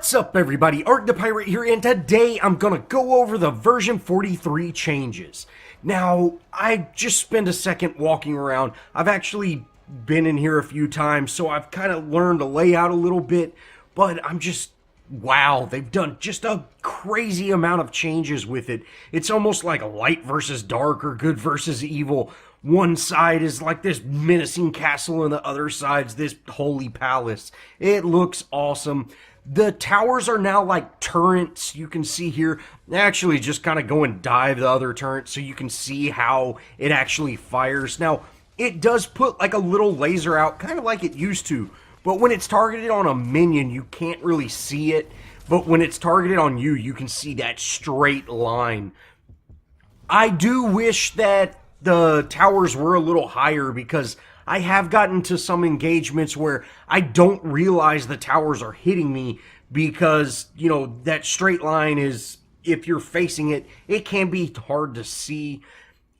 What's up everybody, Arrg the Pirate here, and today I'm gonna go over the version 43 changes. Now, I just spent a second walking around. I've actually been in here a few times, so I've kind of learned the layout a little bit, but I'm just, wow, they've done just a crazy amount of changes with it. It's almost like light versus dark or good versus evil. One side is like this menacing castle and the other side's this holy palace. It looks awesome. The towers are now like turrets, you can see here. Actually, just kind of go and dive the other turret so you can see how it actually fires. Now, it does put like a little laser out, kind of like it used to. But when it's targeted on a minion, you can't really see it. But when it's targeted on you, you can see that straight line. I do wish that the towers were a little higher, because I have gotten to some engagements where I don't realize the towers are hitting me because, you know, that straight line is, if you're facing it, it can be hard to see.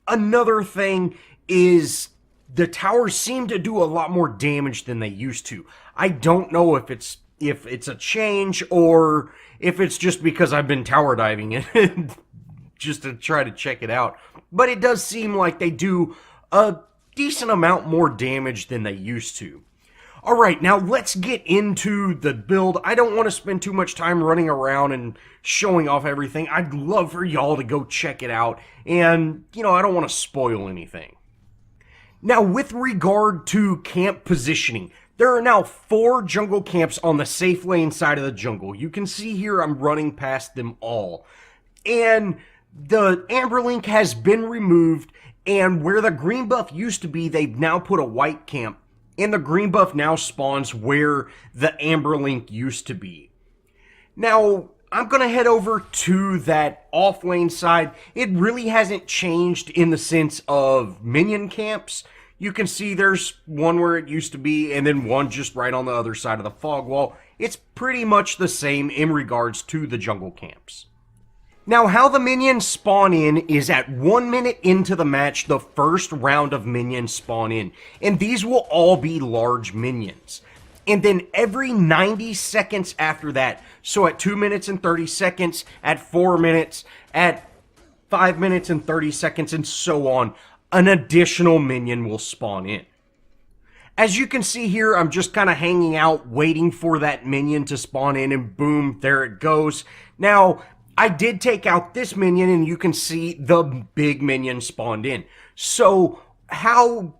Another thing is the towers seem to do a lot more damage than they used to. I don't know if it's a change or if it's just because I've been tower diving it just to try to check it out. But it does seem like they do a decent amount more damage than they used to. Alright, now let's get into the build. I don't want to spend too much time running around and showing off everything. I'd love for y'all to go check it out, and, you know, I don't want to spoil anything. Now, with regard to camp positioning, there are now 4 jungle camps on the safe lane side of the jungle. You can see here I'm running past them all. And the amber link has been removed, and where the green buff used to be, they've now put a white camp, and the green buff now spawns where the amber link used to be. Now, I'm going to head over to that off lane side. It really hasn't changed in the sense of minion camps. You can see there's one where it used to be, and then one just right on the other side of the fog wall. It's pretty much the same in regards to the jungle camps. Now, how the minions spawn in is at 1 minute into the match, the first round of minions spawn in. And these will all be large minions. And then every 90 seconds after that, so at 2 minutes and 30 seconds, at 4 minutes, at 5 minutes and 30 seconds, and so on, an additional minion will spawn in. As you can see here, I'm just kind of hanging out, waiting for that minion to spawn in, and boom, there it goes. Now, I did take out this minion, and you can see the big minion spawned in. So, how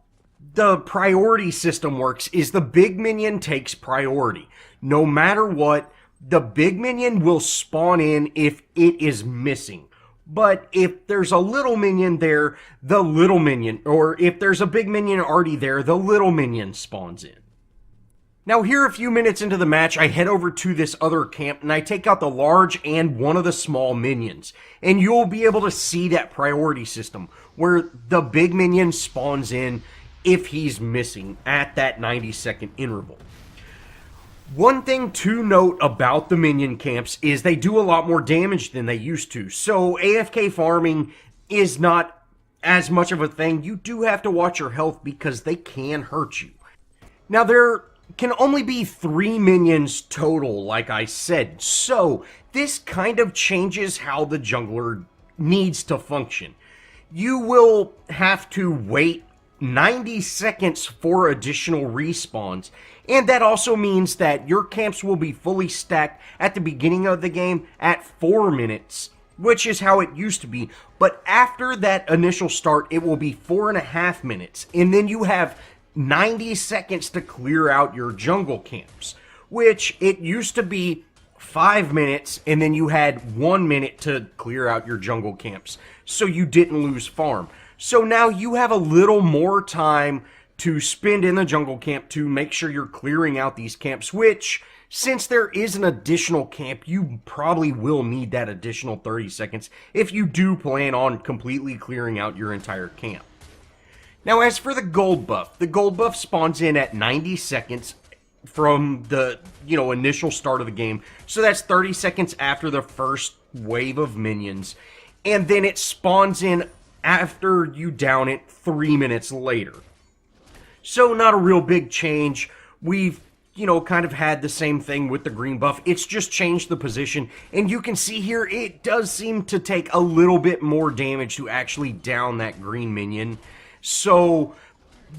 the priority system works is the big minion takes priority. No matter what, the big minion will spawn in if it is missing. But if there's a little minion there, the little minion, or if there's a big minion already there, the little minion spawns in. Now here, a few minutes into the match, I head over to this other camp and I take out the large and one of the small minions. And you'll be able to see that priority system where the big minion spawns in if he's missing at that 90-second interval. One thing to note about the minion camps is they do a lot more damage than they used to. So AFK farming is not as much of a thing. You do have to watch your health because they can hurt you. Now there can only be 3 minions total, like I said. So this kind of changes how the jungler needs to function. You will have to wait 90 seconds for additional respawns, and that also means that your camps will be fully stacked at the beginning of the game at 4 minutes, which is how it used to be. But after that initial start, it will be 4.5 minutes, and then you have 90 seconds to clear out your jungle camps, which it used to be 5 minutes, and then you had 1 minute to clear out your jungle camps, so you didn't lose farm. So now you have a little more time to spend in the jungle camp to make sure you're clearing out these camps, which, since there is an additional camp, you probably will need that additional 30 seconds if you do plan on completely clearing out your entire camp. Now, as for the gold buff spawns in at 90 seconds from the, initial start of the game. So that's 30 seconds after the first wave of minions. And then it spawns in after you down it 3 minutes later. So not a real big change. We've, kind of had the same thing with the green buff. It's just changed the position, and you can see here it does seem to take a little bit more damage to actually down that green minion. So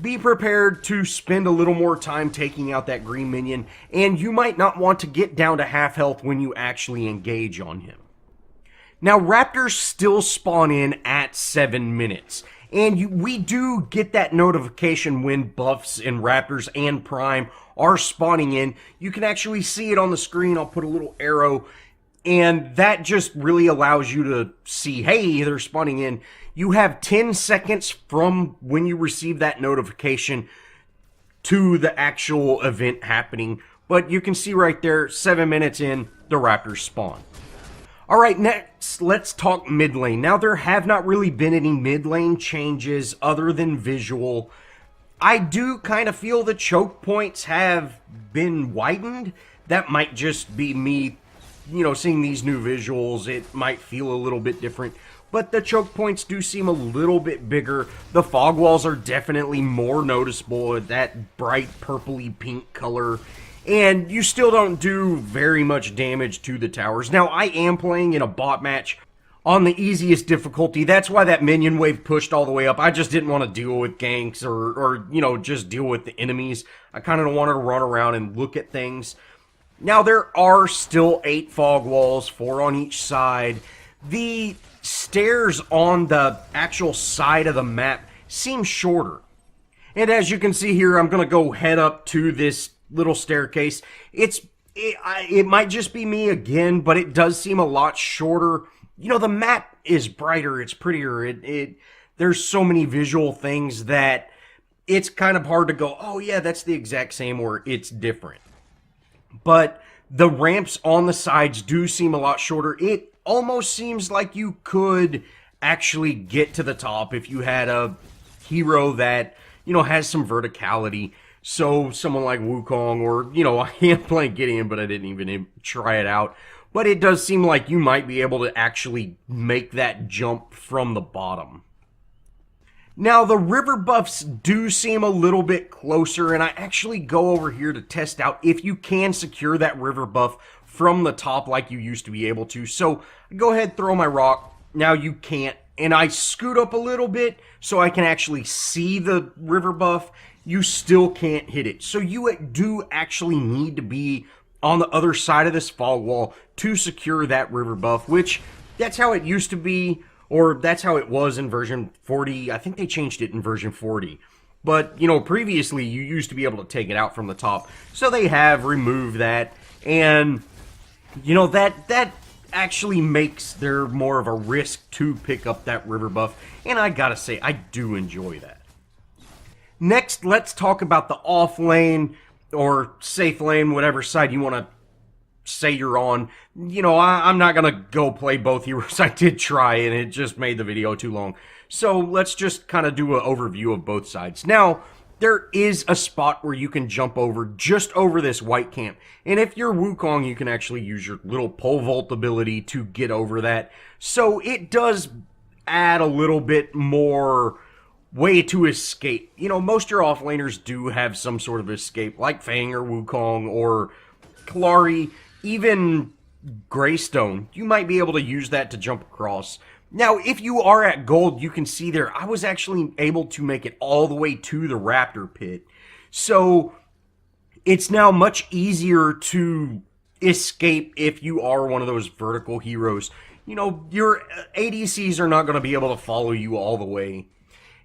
be prepared to spend a little more time taking out that green minion, and you might not want to get down to half health when you actually engage on him. Now, raptors still spawn in at 7 minutes, and we do get that notification when buffs and raptors and prime are spawning in. You can actually see it on the screen. I'll put a little arrow, and that just really allows you to see, hey, they're spawning in. You have 10 seconds from when you receive that notification to the actual event happening. But you can see right there, 7 minutes in, the raptors spawn. Alright, next, let's talk mid lane. Now, there have not really been any mid lane changes other than visual. I do kind of feel the choke points have been widened. That might just be me, seeing these new visuals. It might feel a little bit different. But the choke points do seem a little bit bigger. The fog walls are definitely more noticeable, that bright purpley pink color. And you still don't do very much damage to the towers. Now, I am playing in a bot match on the easiest difficulty. That's why that minion wave pushed all the way up. I just didn't want to deal with ganks or just deal with the enemies. I kind of wanted to run around and look at things. Now, there are still 8 fog walls, 4 on each side. The stairs on the actual side of the map seem shorter. And as you can see here, I'm going to go head up to this little staircase. It might just be me again, but it does seem a lot shorter. The map is brighter, it's prettier. There's so many visual things that it's kind of hard to go, oh yeah, that's the exact same, or it's different. But the ramps on the sides do seem a lot shorter. It almost seems like you could actually get to the top if you had a hero that, has some verticality. So someone like Wukong, or, I am playing Gideon, but I didn't even try it out. But it does seem like you might be able to actually make that jump from the bottom. Now, the river buffs do seem a little bit closer, and I actually go over here to test out if you can secure that river buff from the top like you used to be able to. So, go ahead, throw my rock. Now you can't. And I scoot up a little bit so I can actually see the river buff. You still can't hit it. So you do actually need to be on the other side of this fog wall to secure that river buff, which that's how it used to be, or that's how it was in version 40. I think they changed it in version 40. But, previously you used to be able to take it out from the top. So they have removed that, and, that actually makes there more of a risk to pick up that river buff, and I gotta say, I do enjoy that. Next, let's talk about the off lane, or safe lane, whatever side you want to say you're on. I'm not going to go play both heroes. I did try, and it just made the video too long. So let's just kind of do an overview of both sides. Now, there is a spot where you can jump over, just over this white camp. And if you're Wukong, you can actually use your little pole vault ability to get over that. So it does add a little bit more way to escape. Most of your offlaners do have some sort of escape, like Fang or Wukong or Kalari, even Greystone. You might be able to use that to jump across. Now, if you are at gold, you can see there, I was actually able to make it all the way to the Raptor Pit. So, it's now much easier to escape if you are one of those vertical heroes. Your ADCs are not going to be able to follow you all the way.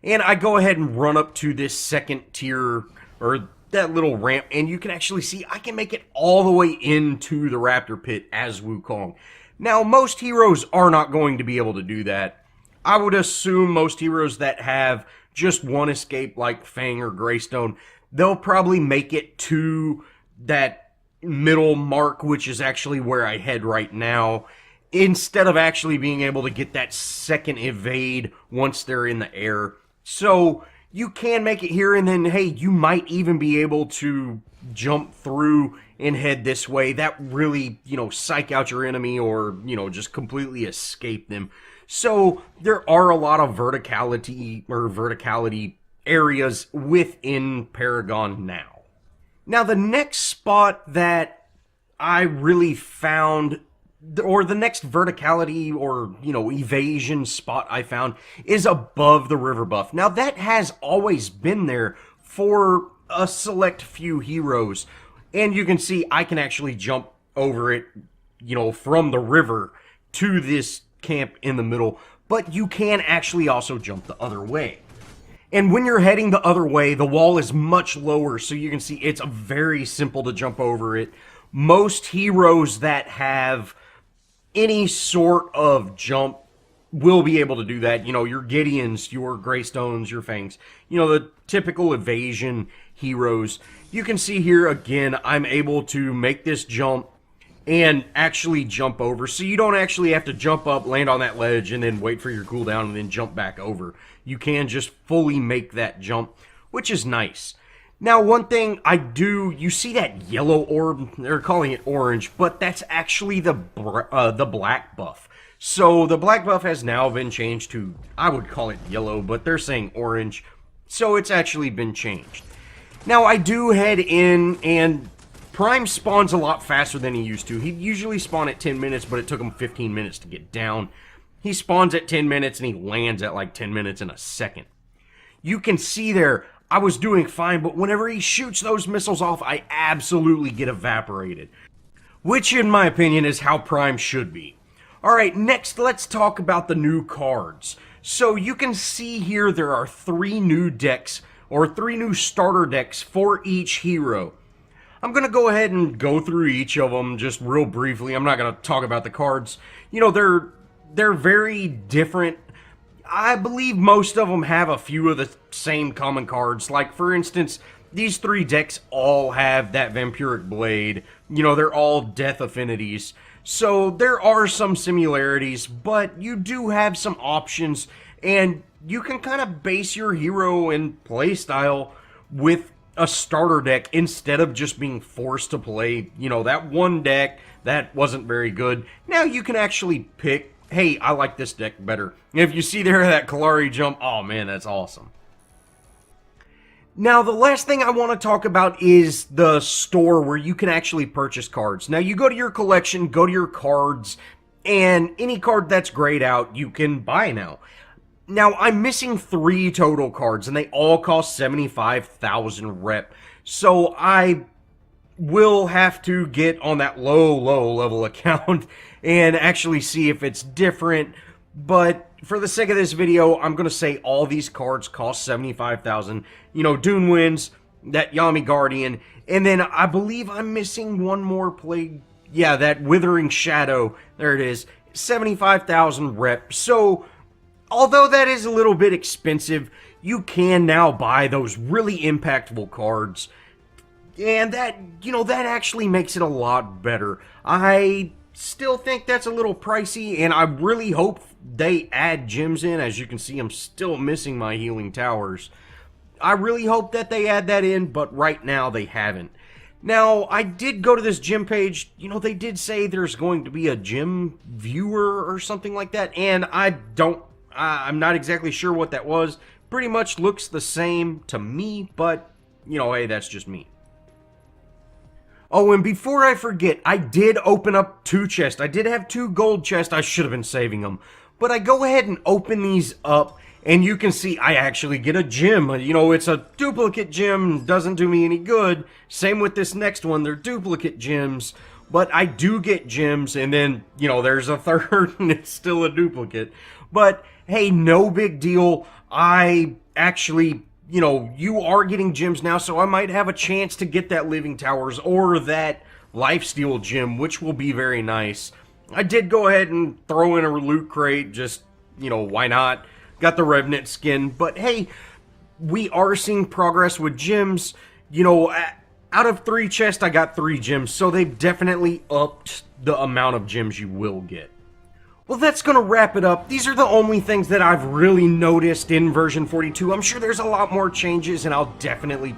And I go ahead and run up to this second tier, or that little ramp, and you can actually see I can make it all the way into the Raptor Pit as Wukong. Now, most heroes are not going to be able to do that. I would assume most heroes that have just one escape, like Fang or Greystone, they'll probably make it to that middle mark, which is actually where I head right now, instead of actually being able to get that second evade once they're in the air. So, you can make it here, and then, hey, you might even be able to jump through and head this way. That really, psych out your enemy, or, just completely escape them. So, there are a lot of verticality areas within Paragon now. Now, the next spot that I really found, or the next verticality or, evasion spot I found, is above the river buff. Now, that has always been there for a select few heroes. And you can see I can actually jump over it, from the river to this camp in the middle. But you can actually also jump the other way. And when you're heading the other way, the wall is much lower, so you can see it's very simple to jump over it. Most heroes that have any sort of jump will be able to do that. Your Gideons, your Greystones, your Fangs, the typical evasion heroes. You can see here, again, I'm able to make this jump and actually jump over. So you don't actually have to jump up, land on that ledge, and then wait for your cooldown and then jump back over. You can just fully make that jump, which is nice. Now, one thing I do, you see that yellow orb? They're calling it orange, but that's actually the black buff. So the black buff has now been changed to, I would call it yellow, but they're saying orange. So it's actually been changed. Now, I do head in, and Prime spawns a lot faster than he used to. He'd usually spawn at 10 minutes, but it took him 15 minutes to get down. He spawns at 10 minutes, and he lands at like 10 minutes in a second. You can see there, I was doing fine, but whenever he shoots those missiles off, I absolutely get evaporated. Which, in my opinion, is how Prime should be. Alright, next let's talk about the new cards. So you can see here there are 3 new decks, or 3 new starter decks for each hero. I'm going to go ahead and go through each of them just real briefly. I'm not going to talk about the cards. They're very different. I believe most of them have a few of the same common cards. Like, for instance, these 3 decks all have that Vampiric Blade. They're all death affinities. So there are some similarities, but you do have some options, and you can kind of base your hero and playstyle with a starter deck instead of just being forced to play, that one deck that wasn't very good. Now you can actually pick, hey, I like this deck better. If you see there that Kalari jump, oh man, that's awesome. Now, the last thing I want to talk about is the store where you can actually purchase cards. Now, you go to your collection, go to your cards, and any card that's grayed out, you can buy now. Now, I'm missing 3 total cards, and they all cost 75,000 rep. So, I will have to get on that low level account and actually see if it's different. But for the sake of this video, I'm going to say all these cards cost 75,000. Dune Winds, that Yami Guardian, and then I believe I'm missing one more plague. Yeah, that Withering Shadow. There it is. 75,000 rep. So, although that is a little bit expensive, you can now buy those really impactful cards. And that, that actually makes it a lot better. I still think that's a little pricey, and I really hope they add gems in. As you can see, I'm still missing my healing towers. I really hope that they add that in, but right now they haven't. Now, I did go to this gym page. They did say there's going to be a gym viewer or something like that, and I'm not exactly sure what that was. Pretty much looks the same to me, but, hey, that's just me. Oh, and before I forget, I did open up 2 chests. I did have 2 gold chests. I should have been saving them. But I go ahead and open these up, and you can see I actually get a gem. It's a duplicate gem. Doesn't do me any good. Same with this next one. They're duplicate gems. But I do get gems, and then, there's a third, and it's still a duplicate. But, hey, no big deal. I actually, you are getting gems now, so I might have a chance to get that Living Towers or that Lifesteal gem, which will be very nice. I did go ahead and throw in a loot crate, just, why not? Got the Revenant skin, but hey, we are seeing progress with gems. Out of 3 chests, I got 3 gems, so they've definitely upped the amount of gems you will get. Well, that's going to wrap it up. These are the only things that I've really noticed in version 42. I'm sure there's a lot more changes, and I'll definitely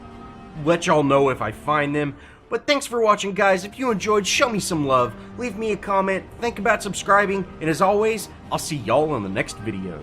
let y'all know if I find them. But thanks for watching, guys. If you enjoyed, show me some love. Leave me a comment. Think about subscribing. And as always, I'll see y'all in the next video.